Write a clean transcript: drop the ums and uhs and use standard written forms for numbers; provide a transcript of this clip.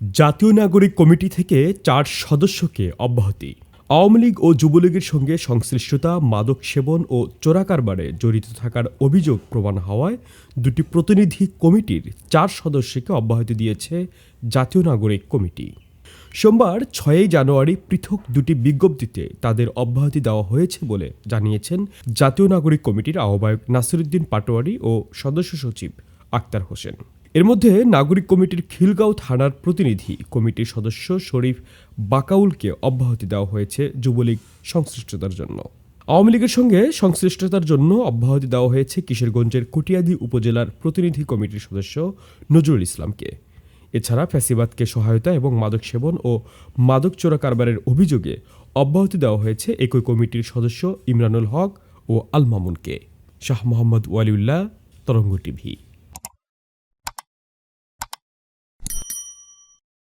জাতীয় নাগরিক কমিটি থেকে ৪ সদস্যকে অব্যাহতি। আওয়ামী লীগ ও যুবলীগের সঙ্গে সংশ্লিষ্টতা, মাদক সেবন ও চোরা কারবারে জড়িত থাকার অভিযোগ প্রমাণ হওয়ায় দুটি প্রতিনিধি কমিটির ৪ সদস্যকে অব্যাহতি দিয়েছে জাতীয় নাগরিক কমিটি। সোমবার ৬ জানুয়ারি পৃথক দুটি বিজ্ঞপ্তিতে তাদের অব্যাহতি দেওয়া হয়েছে বলে জানিয়েছেন জাতীয় নাগরিক কমিটির আহ্বায়ক নাসিরউদ্দিন পাটোয়ারী ও সদস্য সচিব আক্তার হোসেন। এর মধ্যে নাগরিক কমিটির খিলগাঁও থানার প্রতিনিধি কমিটির সদস্য শরীফ বাকাউলকে অব্যাহতি দেওয়া হয়েছে যুবলীগ সংশ্লিষ্টতার জন্য। আওয়ামী লীগের সঙ্গে সংশ্লিষ্টতার জন্য অব্যাহতি দেওয়া হয়েছে কিশোরগঞ্জের কটিয়াদী উপজেলার প্রতিনিধি কমিটির সদস্য নজরুল ইসলামকে। এছাড়া ফ্যাসিবাদকে সহায়তা এবং মাদক সেবন ও মাদক চোরা কারবারের অভিযোগে অব্যাহতি দেওয়া হয়েছে একই কমিটির সদস্য ইমরানুল হক ও আল মামুনকে। শাহ মোহাম্মদ ওয়ালিউল্লাহ, তরঙ্গ টিভি।